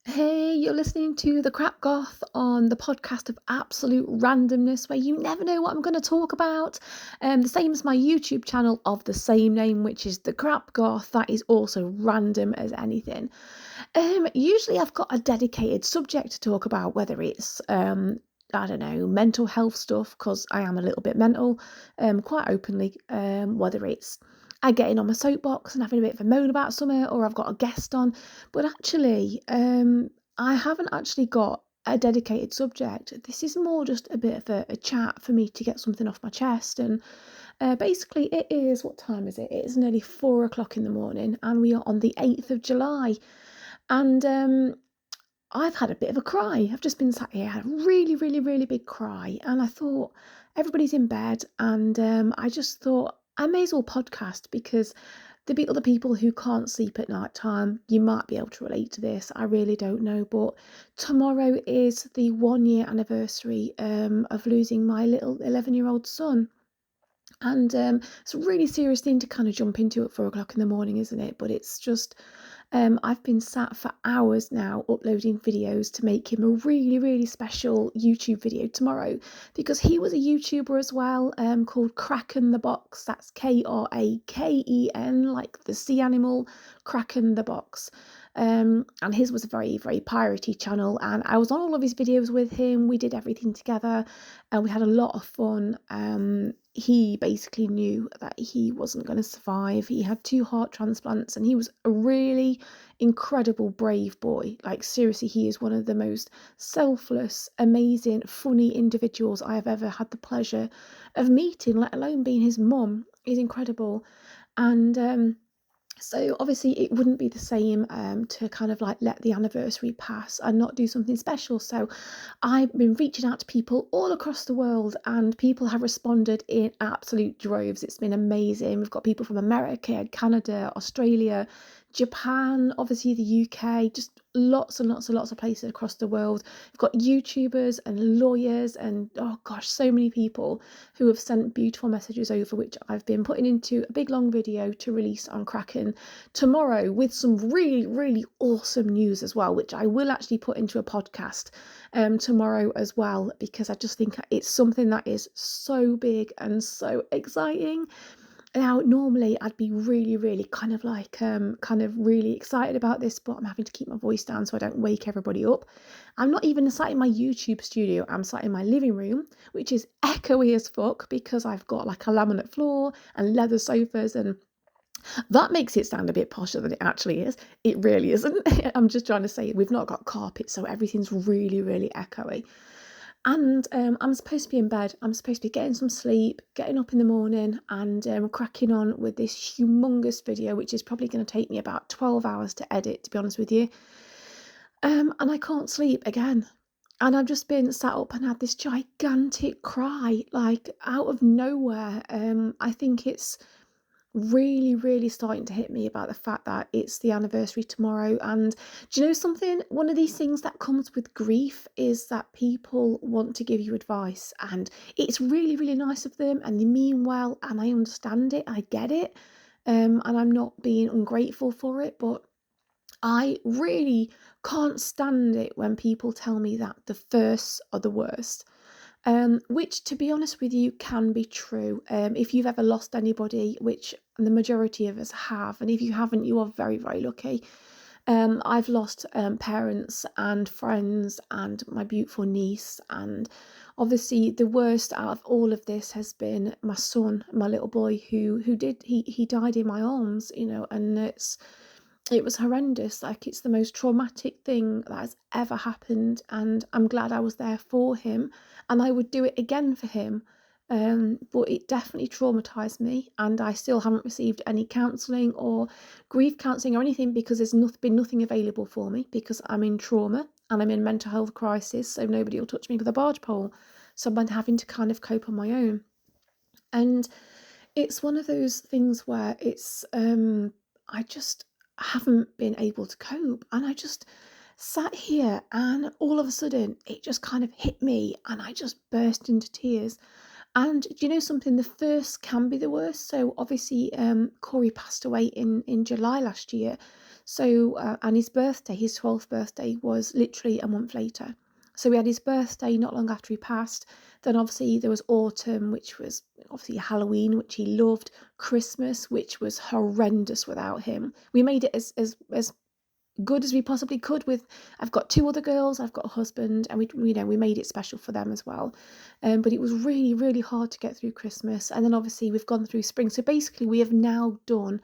Hey, you're listening to The Crap Goth on the podcast of absolute randomness, where you never know what I'm going to talk about. The same as my YouTube channel of the same name, which is The Crap Goth. That is also random as anything. Usually I've got a dedicated subject to talk about, whether it's I don't know, mental health stuff, because I am a little bit mental, quite openly. Whether it's I get in on my soapbox and having a bit of a moan about something, or I've got a guest on. But actually, I haven't actually got a dedicated subject. This is more just a bit of a chat for me to get something off my chest. And basically, it is, what time is it? It is nearly 4 o'clock in the morning, and we are on the 8th of July. And I've had a bit of a cry. I've just been sat here, had a really, really, really big cry. And I thought, everybody's in bed. And I just thought, I may as well podcast because there'll be other people who can't sleep at night time. You might be able to relate to this. I really don't know. But tomorrow is the 1 year anniversary of losing my little 11-year-old son. And it's a really serious thing to kind of jump into at 4 o'clock in the morning, isn't it? But it's just, I've been sat for hours now uploading videos to make him a really, really special YouTube video tomorrow, because he was a YouTuber as well, called Kraken the Box. That's Kraken, like the sea animal, Kraken the Box. And his was a very, very piratey channel, and I was on all of his videos with him. We did everything together, and we had a lot of fun. He basically knew that he wasn't going to survive. He had 2 heart transplants, and he was a really incredible, brave boy. Like, seriously, he is one of the most selfless, amazing, funny individuals I have ever had the pleasure of meeting, let alone being his mum. He's incredible. And so obviously it wouldn't be the same to kind of like let the anniversary pass and not do something special. So I've been reaching out to people all across the world, and people have responded in absolute droves. It's been amazing. We've got people from America, Canada, Australia, Japan, obviously the UK, just lots and lots and lots of places across the world. We've got YouTubers and lawyers and, oh gosh, so many people who have sent beautiful messages over, which I've been putting into a big long video to release on Kraken tomorrow, with some really, really awesome news as well, which I will actually put into a podcast tomorrow as well, because I just think it's something that is so big and so exciting. Now, normally I'd be really, really kind of like, kind of really excited about this, but I'm having to keep my voice down so I don't wake everybody up. I'm not even sat in my YouTube studio. I'm sat in my living room, which is echoey as fuck because I've got like a laminate floor and leather sofas, and that makes it sound a bit posher than it actually is. It really isn't. I'm just trying to say we've not got carpet, so everything's really, really echoey. And I'm supposed to be in bed. I'm supposed to be getting some sleep, getting up in the morning, and cracking on with this humongous video, which is probably going to take me about 12 hours to edit, to be honest with you. And I can't sleep again. And I've just been sat up and had this gigantic cry, like out of nowhere. I think it's really, really starting to hit me about the fact that it's the anniversary tomorrow. And do you know something? One of these things that comes with grief is that people want to give you advice, and it's really, really nice of them, and they mean well, and I understand it, I get it, and I'm not being ungrateful for it, but I really can't stand it when people tell me that the firsts are the worst. Which, to be honest with you, can be true. If you've ever lost anybody, which the majority of us have, and if you haven't, you are very, very lucky. I've lost parents and friends and my beautiful niece, and obviously the worst out of all of this has been my son, my little boy, who did he died in my arms, and it was horrendous. Like, it's the most traumatic thing that has ever happened, and I'm glad I was there for him, and I would do it again for him. But it definitely traumatized me, and I still haven't received any counselling or grief counselling or anything, because there's been nothing available for me, because I'm in trauma and I'm in mental health crisis, so nobody will touch me with a barge pole. So I'm having to kind of cope on my own. And it's one of those things where it's I just haven't been able to cope, and I just sat here, and all of a sudden it just kind of hit me, and I just burst into tears. And do you know something? The first can be the worst. So obviously, Corey passed away in July last year. So, and his birthday, his 12th birthday, was literally a month later. So we had his birthday not long after he passed. Then obviously there was autumn, which was obviously Halloween, which he loved, Christmas, which was horrendous without him. We made it as good as we possibly could. With I've got two other girls, I've got a husband, and we made it special for them as well. But it was really, really hard to get through Christmas, and then obviously we've gone through spring. So basically we have now done,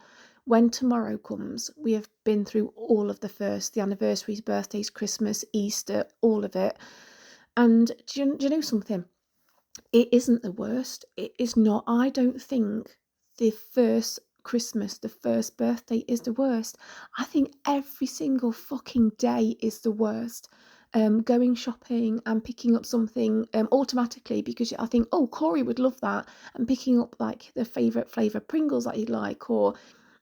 when tomorrow comes, we have been through all of the anniversaries, birthdays, Christmas, Easter, all of it. And do you know something? It isn't the worst. It is not. I don't think the first Christmas, the first birthday is the worst. I think every single fucking day is the worst. Going shopping and picking up something automatically because I think, oh, Corey would love that, and picking up like the favourite flavour Pringles that he'd like, or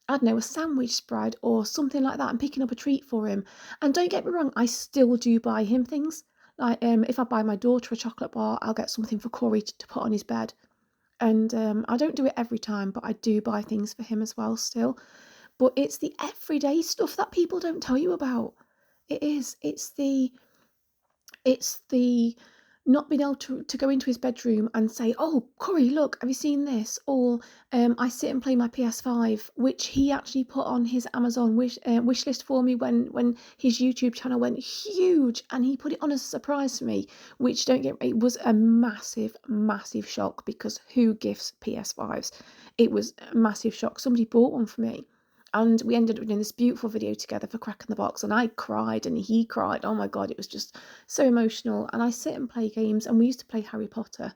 I don't know, a sandwich spread or something like that, and picking up a treat for him. And don't get me wrong, I still do buy him things. Like if I buy my daughter a chocolate bar, I'll get something for Corey to put on his bed. And I don't do it every time, but I do buy things for him as well still. But it's the everyday stuff that people don't tell you about. It is. It's the not being able to go into his bedroom and say, oh, Corey, look, have you seen this? Or I sit and play my PS5, which he actually put on his Amazon wish list for me when his YouTube channel went huge, and he put it on as a surprise for me, which, don't get me, it was a massive, massive shock, because who gifts PS5s? It was a massive shock. Somebody bought one for me. And we ended up doing this beautiful video together for Crack in the Box, and I cried and he cried. Oh my God, it was just so emotional. And I sit and play games, and we used to play Harry Potter.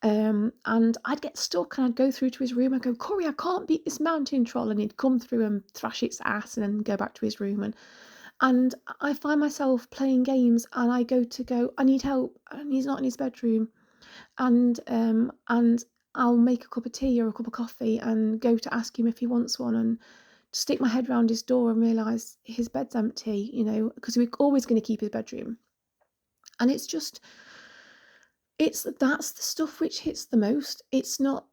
And I'd get stuck and I'd go through to his room. I'd go, Corey, I can't beat this mountain troll. And he'd come through and thrash its ass and then go back to his room. And I find myself playing games, and I need help, and he's not in his bedroom. And I'll make a cup of tea or a cup of coffee and go to ask him if he wants one, and stick my head round his door and realise his bed's empty, because we're always going to keep his bedroom. And that's the stuff which hits the most. It's not,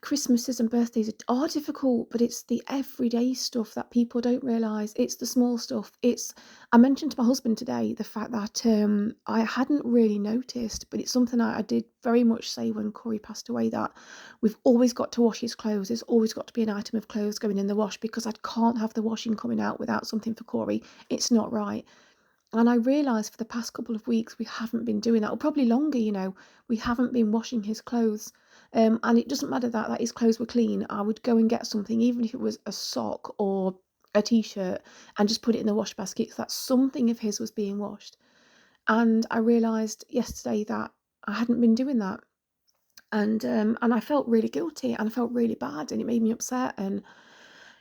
Christmases and birthdays are difficult, but it's the everyday stuff that people don't realise. It's the small stuff. I mentioned to my husband today the fact that I hadn't really noticed, but it's something I did very much say when Corey passed away, that we've always got to wash his clothes. There's always got to be an item of clothes going in the wash, because I can't have the washing coming out without something for Corey. It's not right. And I realised for the past couple of weeks we haven't been doing that, or probably longer, we haven't been washing his clothes. And it doesn't matter that his clothes were clean. I would go and get something, even if it was a sock or a t-shirt, and just put it in the wash basket, because that something of his was being washed. And I realised yesterday that I hadn't been doing that. And I felt really guilty, and I felt really bad, and it made me upset. And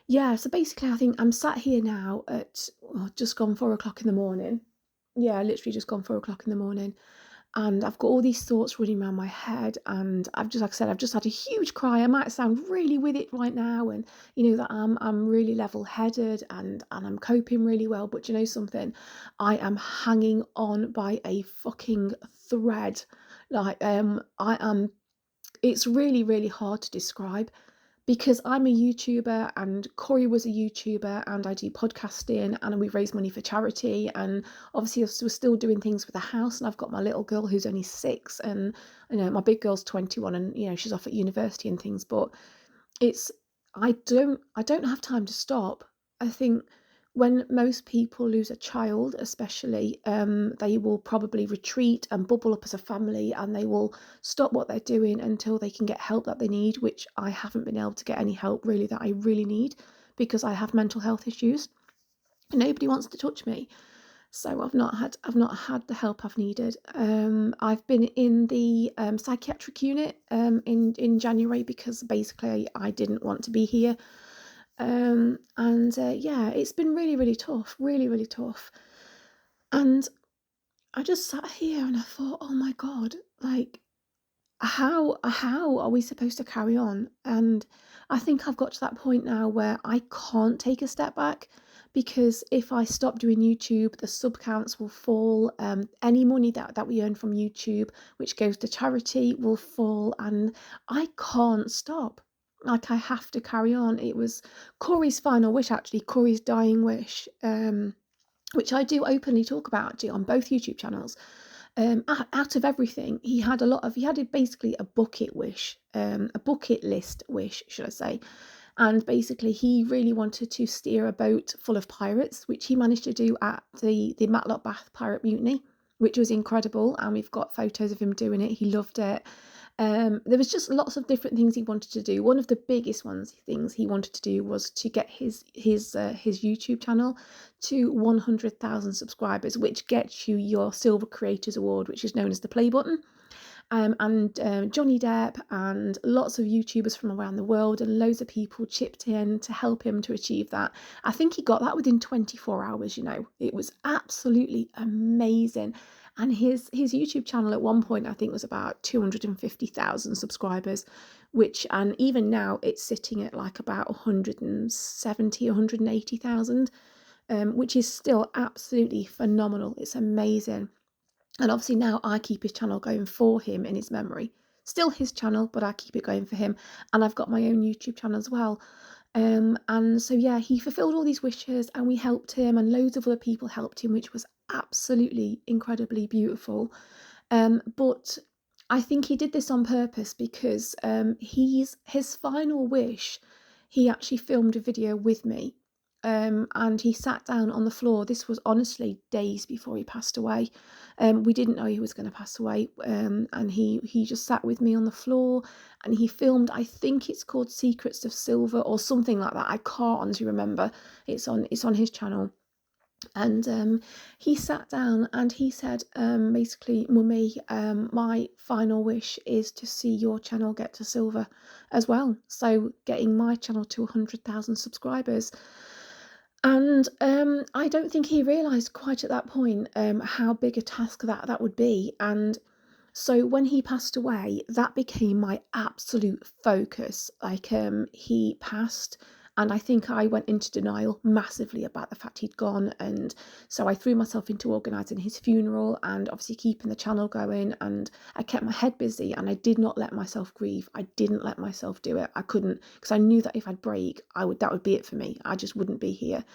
yeah, so basically I think I'm sat here now at just gone 4 o'clock in the morning. Yeah, literally just gone 4 o'clock in the morning. And I've got all these thoughts running around my head, and I've just, like I said, I've just had a huge cry. I might sound really with it right now, and that I'm really level-headed, and I'm coping really well. But you know something? I am hanging on by a fucking thread. Like I am. It's really, really hard to describe, because I'm a YouTuber and Corey was a YouTuber, and I do podcasting, and we raise money for charity, and obviously we're still doing things with the house, and I've got my little girl who's only 6, and my big girl's 21, and she's off at university and things. But it's I don't have time to stop. I think when most people lose a child, especially, they will probably retreat and bubble up as a family, and they will stop what they're doing until they can get help that they need, which I haven't been able to get any help really that I really need, because I have mental health issues and nobody wants to touch me. So I've not had the help I've needed. I've been in the psychiatric unit in January, because basically I didn't want to be here. And yeah, it's been really, really tough, really, really tough. And I just sat here and I thought, oh my God, like, how are we supposed to carry on? And I think I've got to that point now where I can't take a step back, because if I stop doing YouTube, the sub counts will fall. Any money that we earn from YouTube, which goes to charity, will fall, and I can't stop. like I have to carry on. It was Corey's final wish, actually, Corey's dying wish, which I do openly talk about actually on both YouTube channels. Out of everything, he had basically a bucket wish, a bucket list wish, should I say. And basically, he really wanted to steer a boat full of pirates, which he managed to do at the Matlock Bath Pirate Mutiny, which was incredible. And we've got photos of him doing it. He loved it. There was just lots of different things he wanted to do. One of the biggest things he wanted to do was to get his YouTube channel to 100,000 subscribers, which gets you your Silver Creators Award, which is known as the play button. And Johnny Depp and lots of YouTubers from around the world and loads of people chipped in to help him to achieve that. I think he got that within 24 hours, It was absolutely amazing. And his YouTube channel at one point, I think, was about 250,000 subscribers, and even now it's sitting at like about 170, 180,000, which is still absolutely phenomenal. It's amazing. And obviously now I keep his channel going for him in his memory. Still his channel, but I keep it going for him. And I've got my own YouTube channel as well. And so, yeah, he fulfilled all these wishes and we helped him and loads of other people helped him, which was absolutely incredibly beautiful. But I think he did this on purpose because his final wish, he actually filmed a video with me. And he sat down on the floor. This was honestly days before he passed away. We didn't know he was going to pass away. And he just sat with me on the floor and he filmed, I think it's called Secrets of Silver or something like that. I can't honestly remember. It's on his channel. And he sat down and he said, basically, Mummy, my final wish is to see your channel get to silver as well. So getting my channel to 100,000 subscribers. And I don't think he realised quite at that point how big a task that would be. And so when he passed away, that became my absolute focus. Like he passed, and I think I went into denial massively about the fact he'd gone. And so I threw myself into organising his funeral and obviously keeping the channel going. And I kept my head busy and I did not let myself grieve. I didn't let myself do it. I couldn't, because I knew that if I'd break, that would be it for me. I just wouldn't be here.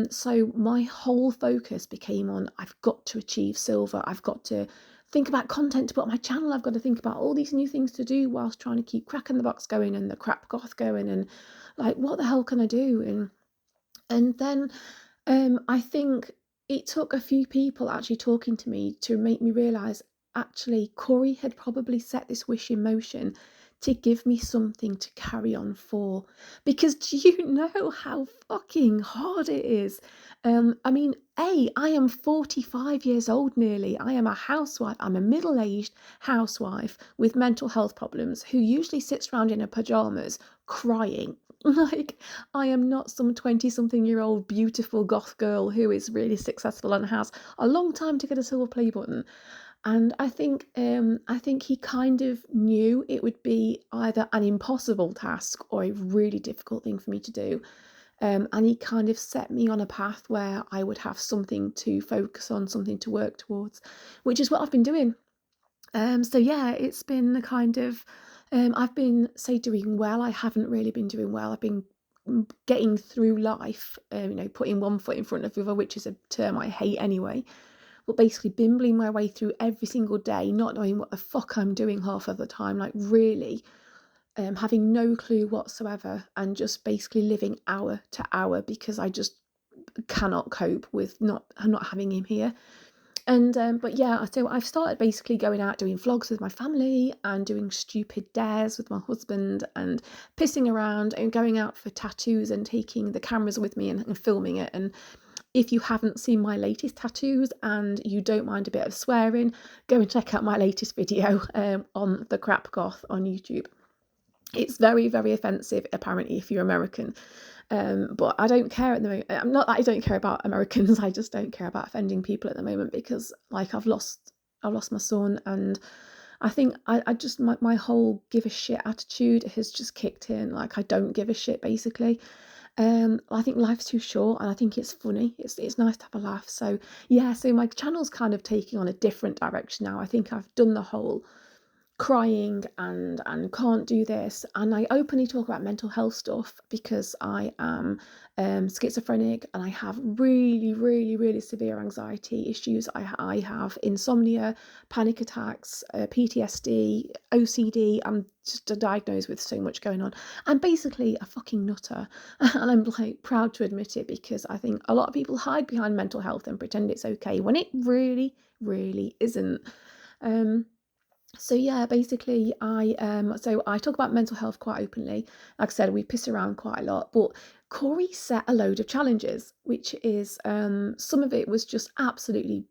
So my whole focus became on, I've got to achieve silver. I've got to think about content to put on my channel. I've got to think about all these new things to do whilst trying to keep Crack in the Box going and the Crap Goth going, and like, what the hell can I do? And then I think it took a few people actually talking to me to make me realise actually Corey had probably set this wish in motion to give me something to carry on for. Because do you know how fucking hard it is? I mean, I am 45 years old nearly. I am a housewife. I'm a middle-aged housewife with mental health problems who usually sits around in her pajamas crying. Like, I am not some 20-something-year-old beautiful goth girl who is really successful and has a long time to get a silver play button. And I think he kind of knew it would be either an impossible task or a really difficult thing for me to do. And he kind of set me on a path where I would have something to focus on, something to work towards, which is what I've been doing. So yeah, it's been a kind of, I've been, say, doing well. I haven't really been doing well. I've been getting through life, putting one foot in front of the other, which is a term I hate anyway. But basically bimbling my way through every single day, not knowing what the fuck I'm doing half of the time, like really having no clue whatsoever, and just basically living hour to hour because I just cannot cope with not having him here. And but yeah, so I've started basically going out doing vlogs with my family and doing stupid dares with my husband and pissing around and going out for tattoos and taking the cameras with me and filming it. And if you haven't seen my latest tattoos and you don't mind a bit of swearing, go and check out my latest video on the Crap Goth on YouTube. It's very, very offensive, apparently, if you're American. But I don't care at the moment. Not that I don't care about Americans, I just don't care about offending people at the moment because, like, I've lost my son, and I think I just, my whole give a shit attitude has just kicked in. Like, I don't give a shit, basically. I think life's too short, and I think it's funny. It's nice to have a laugh. So yeah, so my channel's kind of taking on a different direction now. I think I've done the whole crying and can't do this. And I openly talk about mental health stuff because I am schizophrenic, and I have really, really, really severe anxiety issues. I have insomnia, panic attacks, PTSD, OCD. I'm just diagnosed with so much going on. I'm basically a fucking nutter, and I'm like proud to admit it, because I think a lot of people hide behind mental health and pretend it's okay when it really, really isn't. Um, so yeah, basically I talk about mental health quite openly. Like I said, we piss around quite a lot, but Corey set a load of challenges, which is some of it was just absolutely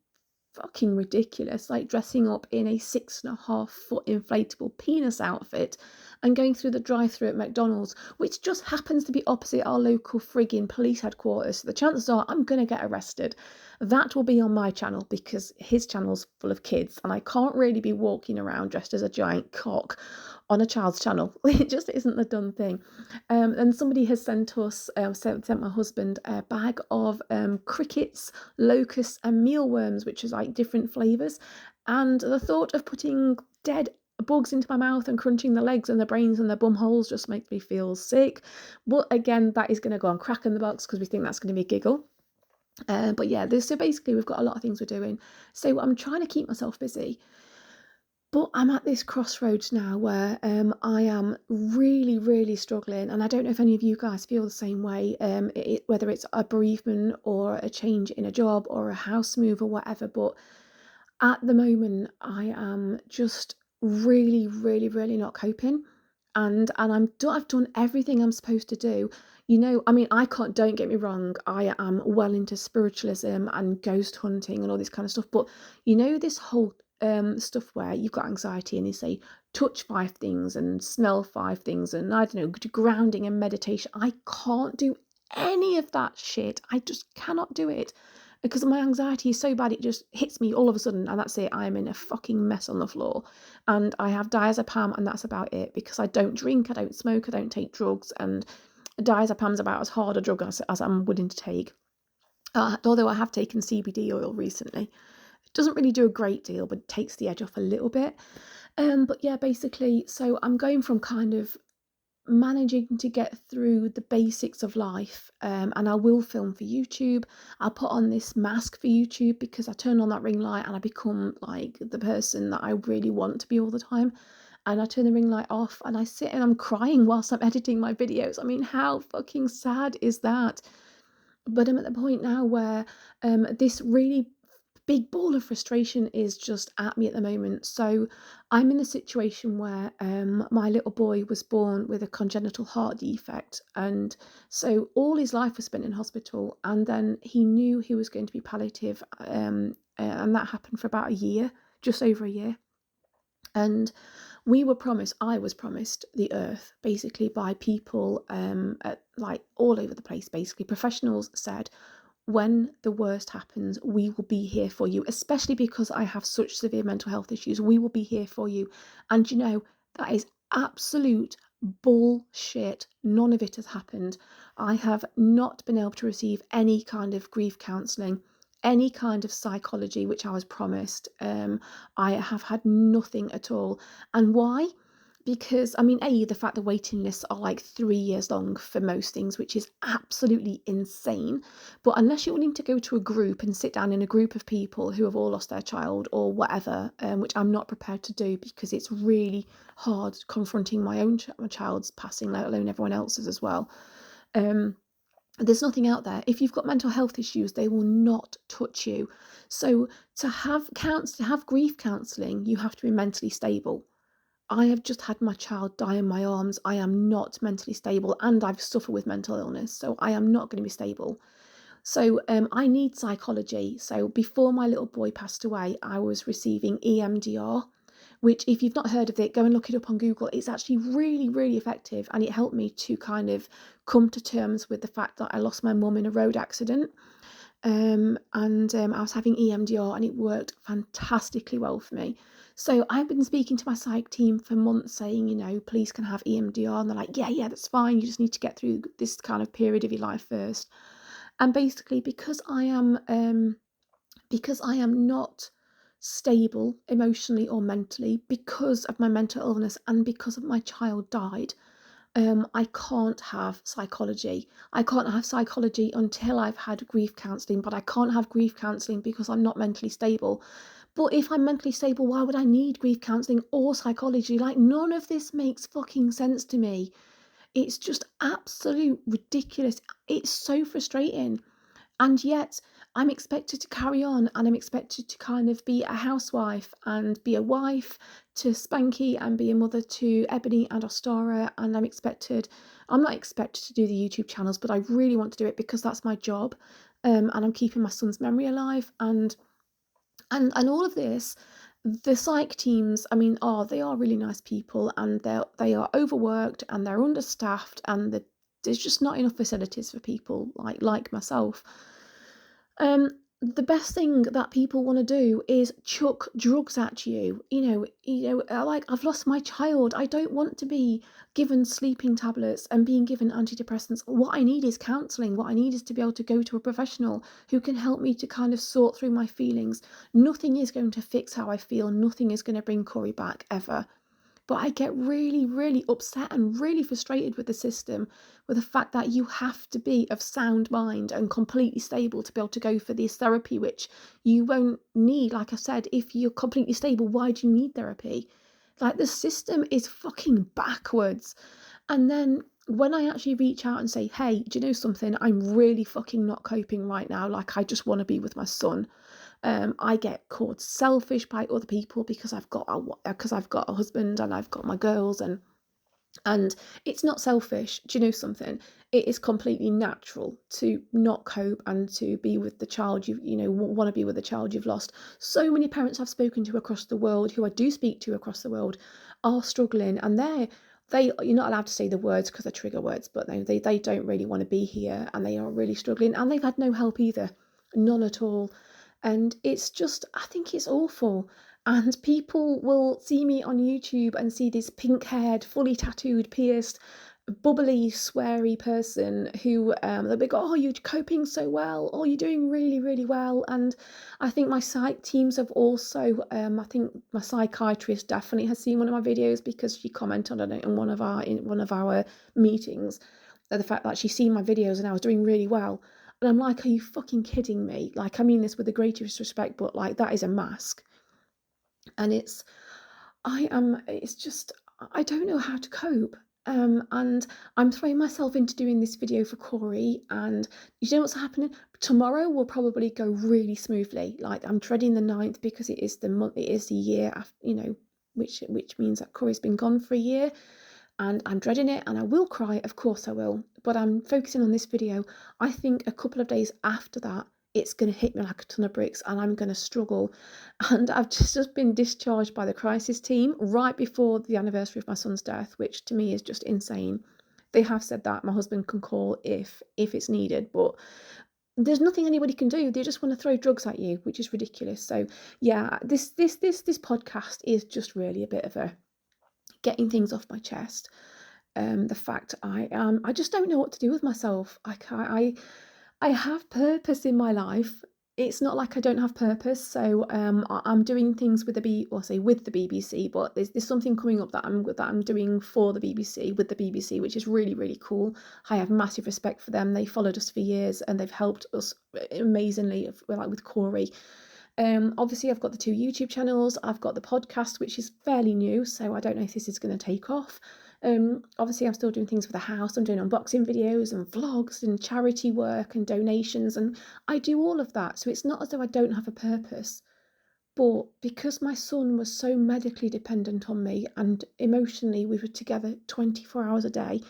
fucking ridiculous, like dressing up in a 6.5 foot inflatable penis outfit and going through the drive-through at McDonald's, which just happens to be opposite our local frigging police headquarters. So the chances are I'm gonna get arrested. That will be on my channel, because his channel's full of kids, and I can't really be walking around dressed as a giant cock on a child's channel. It just isn't the done thing. And somebody has sent us, sent my husband a bag of crickets, locusts, and mealworms, which is like different flavours. And the thought of putting dead bugs into my mouth and crunching the legs and the brains and the bum holes just makes me feel sick. But again, that is going to go on Crack in the Box, because we think that's going to be a giggle. But yeah, so basically we've got a lot of things we're doing. So I'm trying to keep myself busy. But I'm at this crossroads now where I am really, really struggling, and I don't know if any of you guys feel the same way. Whether it's a bereavement or a change in a job or a house move or whatever. But at the moment, I am just really, really, really not coping, and I've done everything I'm supposed to do. I mean, I can't. Don't get me wrong. I am well into spiritualism and ghost hunting and all this kind of stuff. But this whole stuff where you've got anxiety and they say touch 5 things and smell 5 things, and I don't know, grounding and meditation. I can't do any of that shit. I just cannot do it, because my anxiety is so bad it just hits me all of a sudden, and that's it. I'm in a fucking mess on the floor, and I have diazepam, and that's about it, because I don't drink, I don't smoke, I don't take drugs, and diazepam's about as hard a drug as I'm willing to take. Although I have taken CBD oil recently. It doesn't really do a great deal, but it takes the edge off a little bit. But yeah, basically, so I'm going from kind of managing to get through the basics of life, and I will film for YouTube. I'll put on this mask for YouTube, because I turn on that ring light and I become like the person that I really want to be all the time, and I turn the ring light off and I sit and I'm crying whilst I'm editing my videos. I mean, how fucking sad is that? But I'm at the point now where this really big ball of frustration is just at me at the moment. So I'm in a situation where my little boy was born with a congenital heart defect, and so all his life was spent in hospital, and then he knew he was going to be palliative, and that happened for about a year, just over a year. And I was promised the earth basically by people like all over the place. Basically, professionals said, when the worst happens, we will be here for you, especially because I have such severe mental health issues. We will be here for you. And that is absolute bullshit. None of it has happened. I have not been able to receive any kind of grief counselling, any kind of psychology, which I was promised. I have had nothing at all. And why? Because, I mean, the fact the waiting lists are like 3 years long for most things, which is absolutely insane. But unless you're willing to go to a group and sit down in a group of people who have all lost their child or whatever, which I'm not prepared to do, because it's really hard confronting my own my child's passing, let alone everyone else's as well. There's nothing out there. If you've got mental health issues, they will not touch you. So to have grief counselling, you have to be mentally stable. I have just had my child die in my arms. I am not mentally stable, and I've suffered with mental illness, so I am not going to be stable. So I need psychology. So before my little boy passed away, I was receiving EMDR, which, if you've not heard of it, go and look it up on Google. It's actually really, really effective, and it helped me to kind of come to terms with the fact that I lost my mum in a road accident. And I was having EMDR, and it worked fantastically well for me. So I've been speaking to my psych team for months, saying, please can I have EMDR, and they're like, yeah, that's fine. You just need to get through this kind of period of your life first. And basically, because I am not stable emotionally or mentally because of my mental illness and because of my child died. I can't have psychology. I can't have psychology until I've had grief counselling, but I can't have grief counselling because I'm not mentally stable. But if I'm mentally stable, why would I need grief counselling or psychology? Like, none of this makes fucking sense to me. It's just absolute ridiculous. It's so frustrating. And yet I'm expected to carry on, and I'm expected to kind of be a housewife and be a wife to Spanky and be a mother to Ebony and Ostara. And I'm not expected to do the YouTube channels, but I really want to do it because that's my job. And I'm keeping my son's memory alive. And all of this, the psych teams, I mean, they are really nice people, and they are overworked and they're understaffed, and there's just not enough facilities for people like myself. The best thing that people want to do is chuck drugs at you. Like, I've lost my child. I don't want to be given sleeping tablets and being given antidepressants. What I need is counselling. What I need is to be able to go to a professional who can help me to kind of sort through my feelings. Nothing is going to fix how I feel. Nothing is going to bring Corey back ever. But I get really, really upset and really frustrated with the system, with the fact that you have to be of sound mind and completely stable to be able to go for this therapy, which you won't need. Like I said, if you're completely stable, why do you need therapy? Like, the system is fucking backwards. And then when I actually reach out and say, hey, do you know something? I'm really fucking not coping right now. Like, I just want to be with my son. I get called selfish by other people because I've got a husband and I've got my girls, and it's not selfish. Do you know something? It is completely natural to not cope and to be with the child want to be with the child you've lost. So many parents I've spoken to across the world, who I do speak to across the world, are struggling, and you're not allowed to say the words because they're trigger words, but they don't really want to be here, and they are really struggling, and they've had no help either, none at all. And it's just, I think it's awful. And people will see me on YouTube and see this pink-haired, fully tattooed, pierced, bubbly, sweary person who they'll be go, oh, you're coping so well, oh, you're doing really, really well. And I think my psych teams have also, I think my psychiatrist definitely has seen one of my videos, because she commented on it in one of our meetings, the fact that she's seen my videos and I was doing really well. And I'm like, are you fucking kidding me? Like, I mean this with the greatest respect, but like, that is a mask. And it's just, I don't know how to cope. And I'm throwing myself into doing this video for Corey, and you know what's happening? Tomorrow will probably go really smoothly. Like, I'm dreading the 9th because it is the year after, which means that Corey's been gone for a year. And I'm dreading it, and I will cry, of course I will, but I'm focusing on this video. I think a couple of days after that, it's going to hit me like a ton of bricks, and I'm going to struggle. And I've just been discharged by the crisis team right before the anniversary of my son's death, which to me is just insane. They have said that my husband can call if it's needed, but there's nothing anybody can do. They just want to throw drugs at you, which is ridiculous. So yeah, this podcast is just really a bit of a getting things off my chest. The fact I just don't know what to do with myself. I have purpose in my life. It's not like I don't have purpose. So I'm doing things with with the BBC, but there's something coming up that I'm doing for the BBC, with the BBC, which is really, really cool. I have massive respect for them. They followed us for years and they've helped us amazingly, like with Corey. Obviously I've got the 2 YouTube channels, I've got the podcast, which is fairly new, so I don't know if this is going to take off. Obviously I'm still doing things for the house. I'm doing unboxing videos and vlogs and charity work and donations, and I do all of that. So it's not as though I don't have a purpose. But because my son was so medically dependent on me, and emotionally we were together 24 hours a day,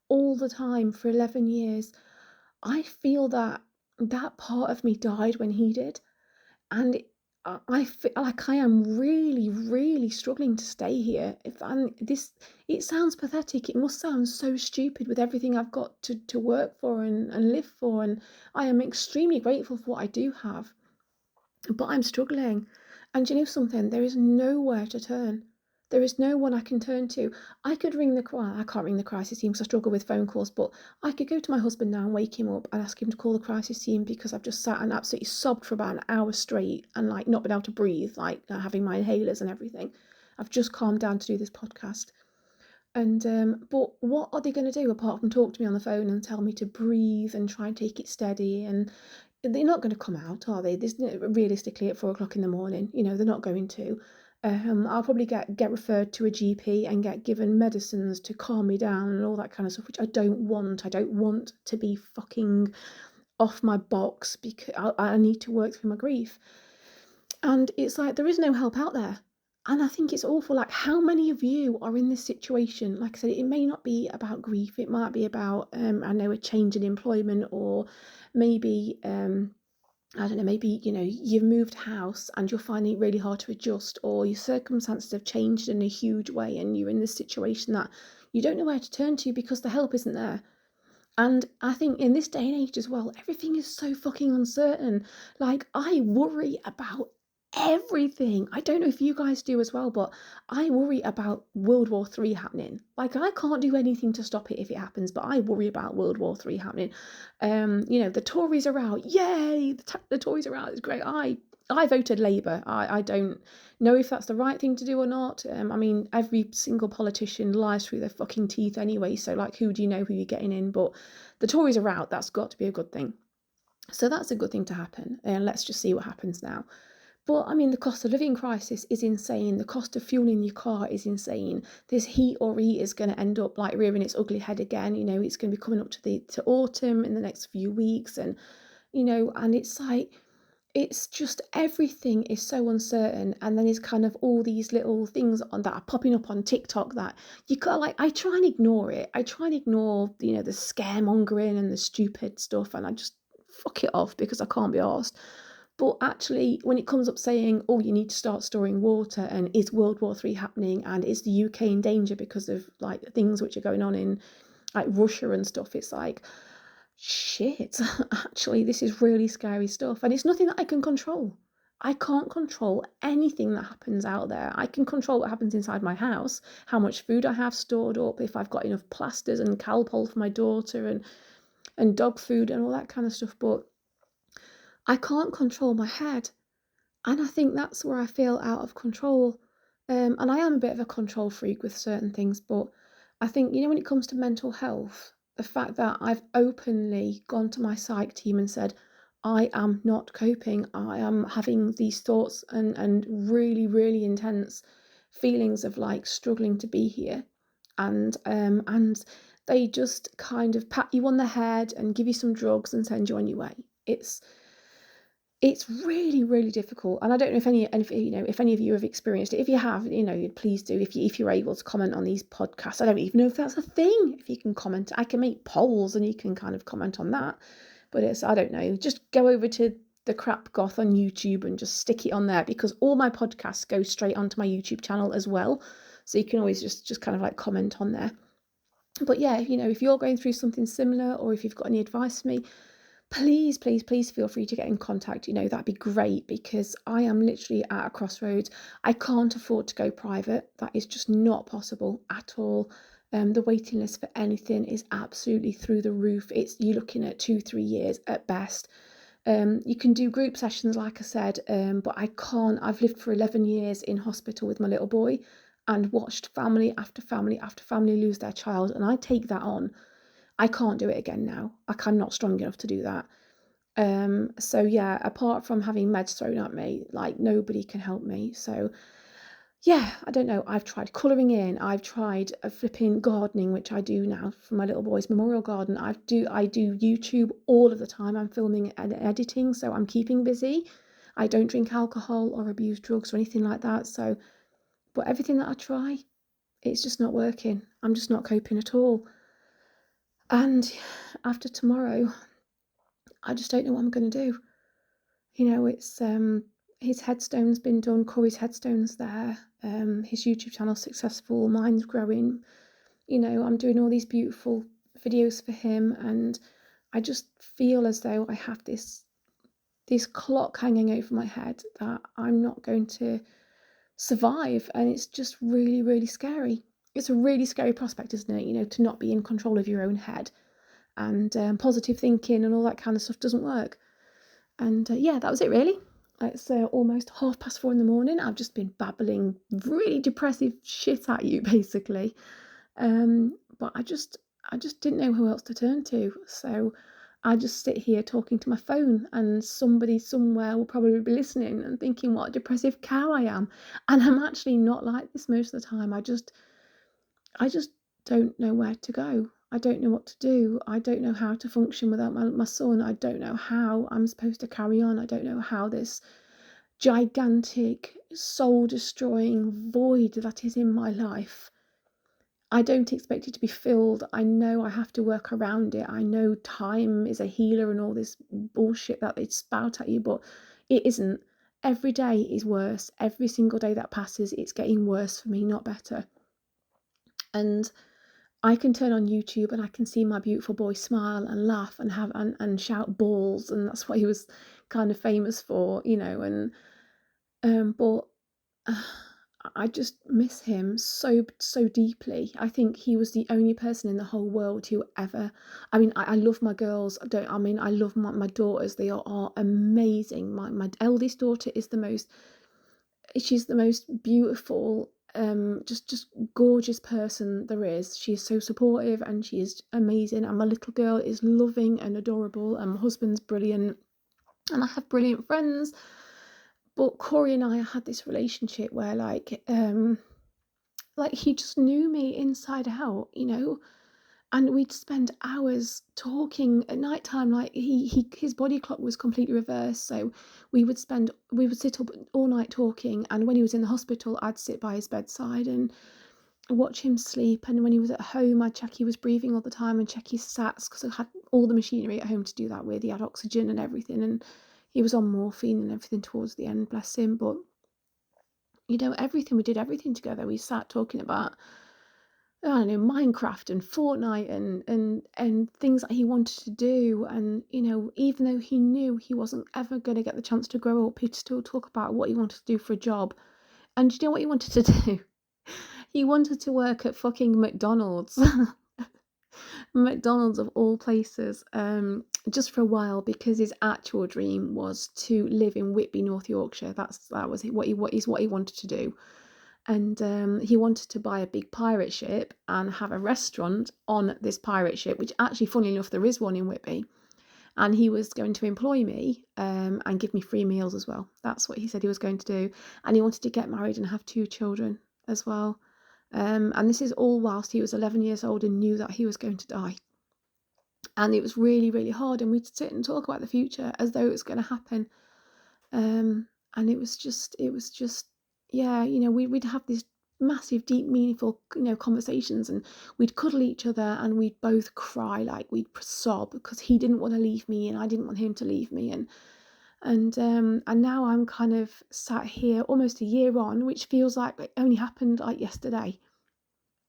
all the time for 11 years, I feel that part of me died when he did. And I feel like I am really, really struggling to stay here. It sounds pathetic. It must sound so stupid with everything I've got to work for and live for. And I am extremely grateful for what I do have. But I'm struggling. And you know something? There is nowhere to turn. There is no one I can turn to. I could ring the I can't ring the crisis team because I struggle with phone calls, but I could go to my husband now and wake him up and ask him to call the crisis team because I've just sat and absolutely sobbed for about an hour straight and like not been able to breathe, like having my inhalers and everything. I've just calmed down to do this podcast. And but what are they going to do apart from talk to me on the phone and tell me to breathe and try and take it steady? And they're not going to come out, are they? This realistically at 4 o'clock in the morning, they're not going to. I'll probably get referred to a GP and get given medicines to calm me down and all that kind of stuff, which I don't want. I don't want to be fucking off my box because I need to work through my grief. And it's like there is no help out there. And I think it's awful. Like, how many of you are in this situation? Like I said, it may not be about grief. It might be about, I know, a change in employment, or maybe, I don't know, maybe, you've moved house and you're finding it really hard to adjust, or your circumstances have changed in a huge way and you're in this situation that you don't know where to turn to because the help isn't there. And I think in this day and age as well, everything is so fucking uncertain. Like, I worry about everything. I don't know if you guys do as well, but I worry about World War III happening. Like, I can't do anything to stop it if it happens, but I worry about World War III happening. The Tories are out. Yay! The Tories are out. It's great. I voted Labour. I don't know if that's the right thing to do or not. I mean, every single politician lies through their fucking teeth anyway, so like, who do you know who you're getting in? But the Tories are out. That's got to be a good thing. So that's a good thing to happen, and let's just see what happens now. But I mean, the cost of living crisis is insane. The cost of fueling your car is insane. This heat is going to end up like rearing its ugly head again. It's going to be coming up to autumn in the next few weeks, and and it's like, it's just everything is so uncertain. And then there's kind of all these little things that are popping up on TikTok that you got, like, I try and ignore it. I try and ignore, the scaremongering and the stupid stuff, and I just fuck it off because I can't be arsed. But actually, when it comes up saying, oh, you need to start storing water, and is World War III happening, and is the UK in danger because of like things which are going on in like Russia and stuff, it's like, shit, actually, this is really scary stuff. And it's nothing that I can control. I can't control anything that happens out there. I can control what happens inside my house, how much food I have stored up, if I've got enough plasters and Calpol for my daughter, and dog food and all that kind of stuff. But I can't control my head. And I think that's where I feel out of control. And I am a bit of a control freak with certain things, but I think, when it comes to mental health, the fact that I've openly gone to my psych team and said, I am not coping, I am having these thoughts and really, really intense feelings of like struggling to be here. And they just kind of pat you on the head and give you some drugs and send you on your way. It's really, really difficult, and I don't know if any of you have experienced it. If you have, please do. If you're able to comment on these podcasts, I don't even know if that's a thing. If you can comment, I can make polls, and you can kind of comment on that. But I don't know. Just go over to the Crap Goth on YouTube and just stick it on there, because all my podcasts go straight onto my YouTube channel as well. So you can always just kind of like comment on there. But yeah, if you're going through something similar, or if you've got any advice for me, please, please, please feel free to get in contact. That'd be great, because I am literally at a crossroads. I can't afford to go private. That is just not possible at all. The waiting list for anything is absolutely through the roof. You're looking at 2-3 years at best. You can do group sessions, like I said, but I can't. I've lived for 11 years in hospital with my little boy and watched family after family after family lose their child, and I take that on. I can't do it again now. Like, I'm not strong enough to do that. So yeah, apart from having meds thrown at me, like, nobody can help me. So yeah, I don't know. I've tried colouring in. I've tried a flipping gardening, which I do now for my little boy's memorial garden. I do YouTube all of the time. I'm filming and editing, so I'm keeping busy. I don't drink alcohol or abuse drugs or anything like that. So, but everything that I try, it's just not working. I'm just not coping at all. And after tomorrow, I just don't know what I'm going to do. It's his headstone's been done. Corey's headstone's there. His YouTube channel's successful. Mine's growing. I'm doing all these beautiful videos for him, and I just feel as though I have this clock hanging over my head that I'm not going to survive. And it's just really, really scary. It's a really scary prospect, isn't it? To not be in control of your own head, and positive thinking and all that kind of stuff doesn't work. And yeah, that was it really. It's almost 4:30 in the morning. I've just been babbling really depressive shit at you, basically. But I just didn't know who else to turn to. So I just sit here talking to my phone, and somebody somewhere will probably be listening and thinking what a depressive cow I am. And I'm actually not like this most of the time. I just don't know where to go. I don't know what to do. I don't know how to function without my son. I don't know how I'm supposed to carry on. I don't know how this gigantic, soul destroying void that is in my life, I don't expect it to be filled. I know I have to work around it. I know time is a healer and all this bullshit that they spout at you, but it isn't. Every day is worse. Every single day that passes, it's getting worse for me, not better. And I can turn on YouTube and I can see my beautiful boy smile and laugh and have and shout balls, and that's what he was kind of famous for, but I just miss him so deeply. I think he was the only person in the whole world who ever. I mean, I love my girls. I love my daughters. They are amazing. My eldest daughter is the most. She's the most beautiful, just gorgeous person there is. She is so supportive and she is amazing. And my little girl is loving and adorable. And my husband's brilliant. And I have brilliant friends. But Corey and I had this relationship where like he just knew me inside out, and we'd spend hours talking at night time. Like his body clock was completely reversed, so we would sit up all night talking. And when he was in the hospital, I'd sit by his bedside and watch him sleep. And when he was at home, I'd check he was breathing all the time and check his sats, because I had all the machinery at home to do that with. He had oxygen and everything, and he was on morphine and everything towards the end, bless him. But everything, we did everything together. We sat talking about, I don't know, Minecraft and Fortnite and things that he wanted to do. And even though he knew he wasn't ever going to get the chance to grow up, he'd still talk about what he wanted to do for a job. And you know what he wanted to do? He wanted to work at fucking McDonald's. McDonald's of all places, just for a while, because his actual dream was to live in Whitby, North Yorkshire. That was what he wanted to do. And he wanted to buy a big pirate ship and have a restaurant on this pirate ship, which actually, funnily enough, there is one in Whitby. And he was going to employ me and give me free meals as well. That's what he said he was going to do. And he wanted to get married and have 2 children as well. And this is all whilst he was 11 years old and knew that he was going to die. And it was really, really hard. And we'd sit and talk about the future as though it was going to happen. And it was just, yeah, we'd have these massive, deep, meaningful, conversations, and we'd cuddle each other and we'd both cry, like we'd sob, because he didn't want to leave me and I didn't want him to leave me. And now I'm kind of sat here almost a year on, which feels like it only happened like yesterday.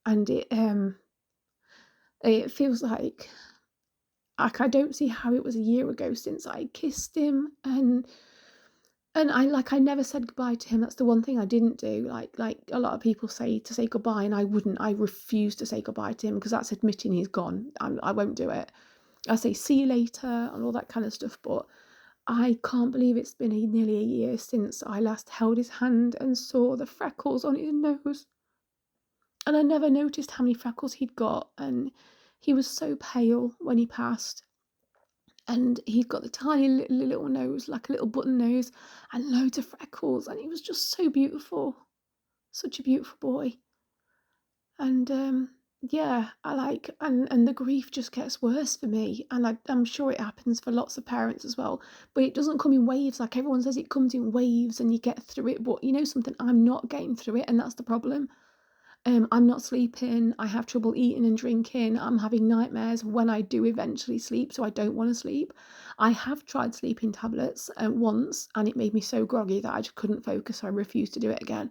And it feels like I don't see how it was a year ago since I kissed him, and I never said goodbye to him. That's the one thing I didn't do. Like a lot of people say to say goodbye, and I wouldn't. I refuse to say goodbye to him, because that's admitting he's gone. I won't do it. I say see you later and all that kind of stuff, but I can't believe it's been nearly a year since I last held his hand and saw the freckles on his nose. And I never noticed how many freckles he'd got, and he was so pale when he passed. And he'd got the tiny little nose, like a little button nose, and loads of freckles, and he was just so beautiful. Such a beautiful boy. And yeah, and the grief just gets worse for me, and I'm sure it happens for lots of parents as well, but it doesn't come in waves. Like everyone says, it comes in waves and you get through it, but something, I'm not getting through it, and that's the problem. I'm not sleeping. I have trouble eating and drinking. I'm having nightmares when I do eventually sleep, so I don't want to sleep. I have tried sleeping tablets once, and it made me so groggy that I just couldn't focus, so I refused to do it again.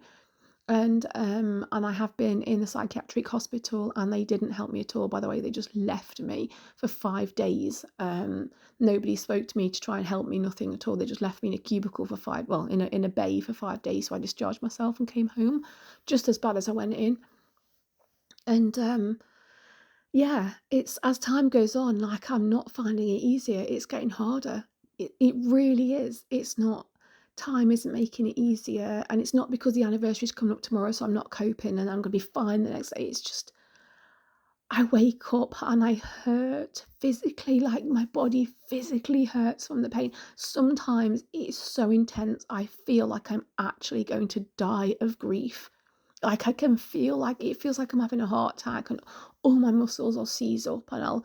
And I have been in the psychiatric hospital, and they didn't help me at all, by the way. They just left me for 5 days. Nobody spoke to me to try and help me, nothing at all. They just left me in a cubicle for in a bay for 5 days. So I discharged myself and came home, just as bad as I went in. And yeah, it's as time goes on, like, I'm not finding it easier. It's getting harder. It really is. It's not. Time isn't making it easier, and it's not because the anniversary's coming up tomorrow, so I'm not coping and I'm gonna be fine the next day. It's just I wake up and I hurt physically, like my body physically hurts from the pain. Sometimes it's so intense, I feel like I'm actually going to die of grief. Like, I can feel like it feels like I'm having a heart attack, and all my muscles will seize up, and I'll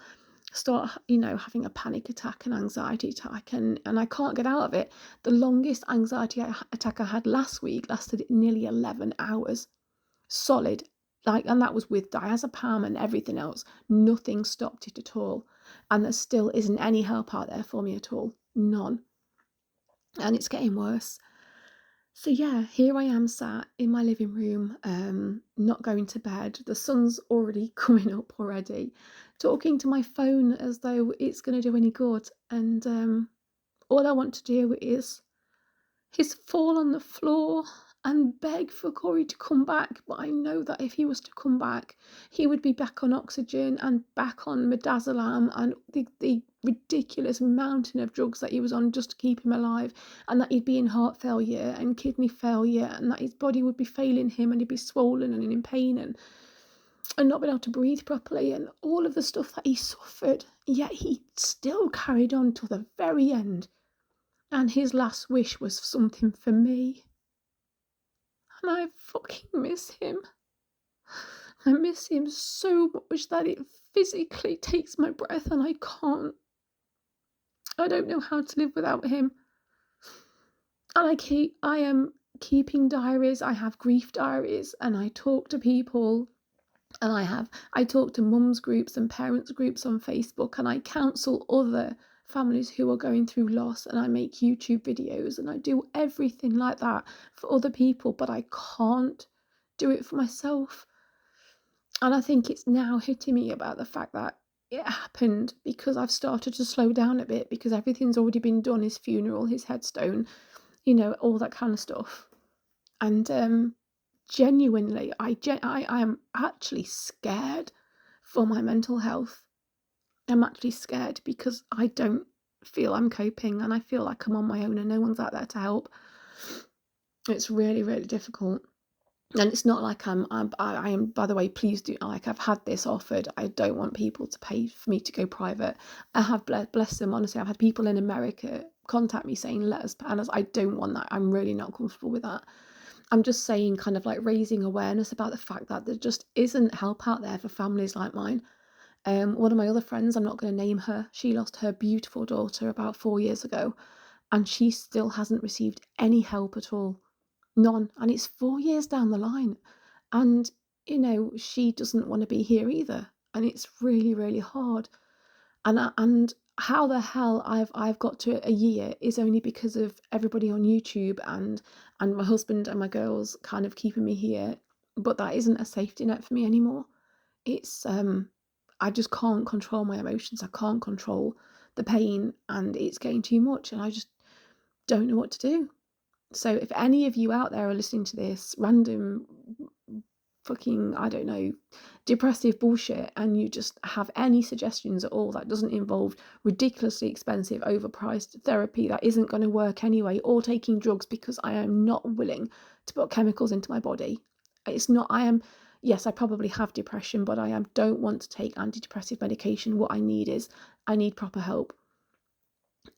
start, having a panic attack and anxiety attack, and I can't get out of it. The longest anxiety attack I had last week lasted nearly 11 hours, solid. Like, and that was with diazepam and everything else. Nothing stopped it at all. And there still isn't any help out there for me at all. None. And it's getting worse. So yeah, here I am sat in my living room, not going to bed. The sun's already coming up already, talking to my phone as though it's going to do any good. And all I want to do is fall on the floor and beg for Corey to come back. But I know that if he was to come back, he would be back on oxygen and back on midazolam and the ridiculous mountain of drugs that he was on just to keep him alive, and that he'd be in heart failure and kidney failure, and that his body would be failing him, and he'd be swollen and in pain, and not being able to breathe properly, and all of the stuff that he suffered. Yet he still carried on till the very end. And his last wish was something for me. And I fucking miss him. I miss him so much that it physically takes my breath, and I can't. I don't know how to live without him. And I am keeping diaries. I have grief diaries, and I talk to people. And I talk to mums groups and parents groups on Facebook, and I counsel other families who are going through loss, and I make YouTube videos, and I do everything like that for other people, but I can't do it for myself. And I think it's now hitting me about the fact that it happened because I've started to slow down a bit, because everything's already been done, his funeral, his headstone, all that kind of stuff. And genuinely, I am actually scared for my mental health. I'm actually scared because I don't feel I'm coping, and I feel like I'm on my own and no one's out there to help. It's really, really difficult. And it's not like I am, by the way, please do, like, I've had this offered. I don't want people to pay for me to go private. I have, bless them, honestly, I've had people in America contact me saying, let us, and I don't want that. I'm really not comfortable with that. I'm just saying, kind of like raising awareness about the fact that there just isn't help out there for families like mine. One of my other friends, I'm not going to name her, she lost her beautiful daughter about 4 years ago, and she still hasn't received any help at all. None. And it's 4 years down the line. And, she doesn't want to be here either. And it's really, really hard. And how the hell I've got to a year is only because of everybody on YouTube and my husband and my girls kind of keeping me here. But that isn't a safety net for me anymore. It's I just can't control my emotions. I can't control the pain, and it's getting too much, and I just don't know what to do. So if any of you out there are listening to this random fucking, I don't know, depressive bullshit, and you just have any suggestions at all that doesn't involve ridiculously expensive, overpriced therapy that isn't going to work anyway, or taking drugs, because I am not willing to put chemicals into my body. It's not, yes, I probably have depression, but don't want to take antidepressive medication. What I need proper help.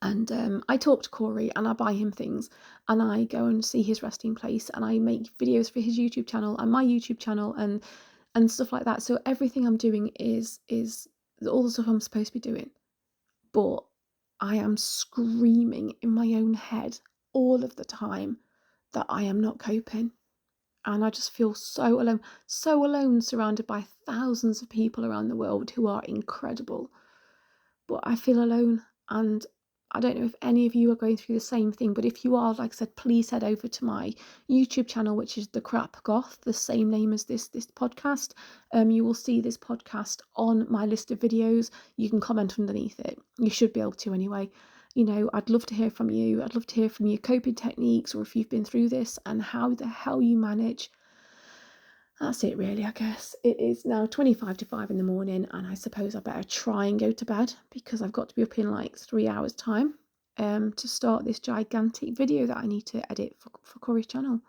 And I talk to Corey, and I buy him things, and I go and see his resting place, and I make videos for his YouTube channel and my YouTube channel, and stuff like that. So everything I'm doing is all the stuff I'm supposed to be doing. But I am screaming in my own head all of the time that I am not coping. And I just feel so alone, surrounded by thousands of people around the world who are incredible. But I feel alone, and I don't know if any of you are going through the same thing, but if you are, like I said, please head over to my YouTube channel, which is The Crap Goth, the same name as this podcast. You will see this podcast on my list of videos. You can comment underneath it. You should be able to anyway. I'd love to hear from you. I'd love to hear from your coping techniques, or if you've been through this and how the hell you manage. That's it really, I guess. It is now 25 to 5 in the morning, and I suppose I better try and go to bed because I've got to be up in like 3 hours time to start this gigantic video that I need to edit for Corey's channel.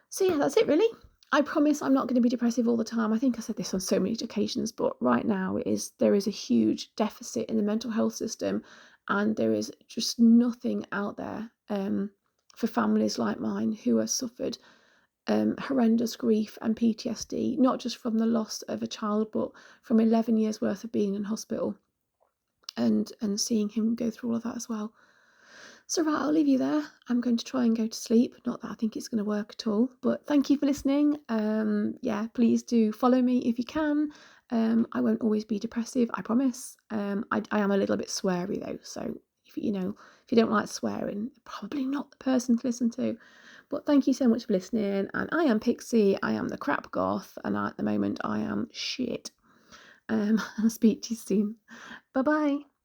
So yeah, that's it really. I promise I'm not going to be depressive all the time. I think I said this on so many occasions, but right now there is a huge deficit in the mental health system, and there is just nothing out there for families like mine who have suffered horrendous grief and PTSD, not just from the loss of a child, but from 11 years worth of being in hospital and seeing him go through all of that as well. So right, I'll leave you there. I'm going to try and go to sleep. Not that I think it's going to work at all, but thank you for listening. Yeah, please do follow me if you can. I won't always be depressive, I promise. I am a little bit sweary though, so if you don't like swearing, probably not the person to listen to. But thank you so much for listening. And I am Pixie. I am the crap goth, and at the moment I am shit. I'll speak to you soon. Bye bye.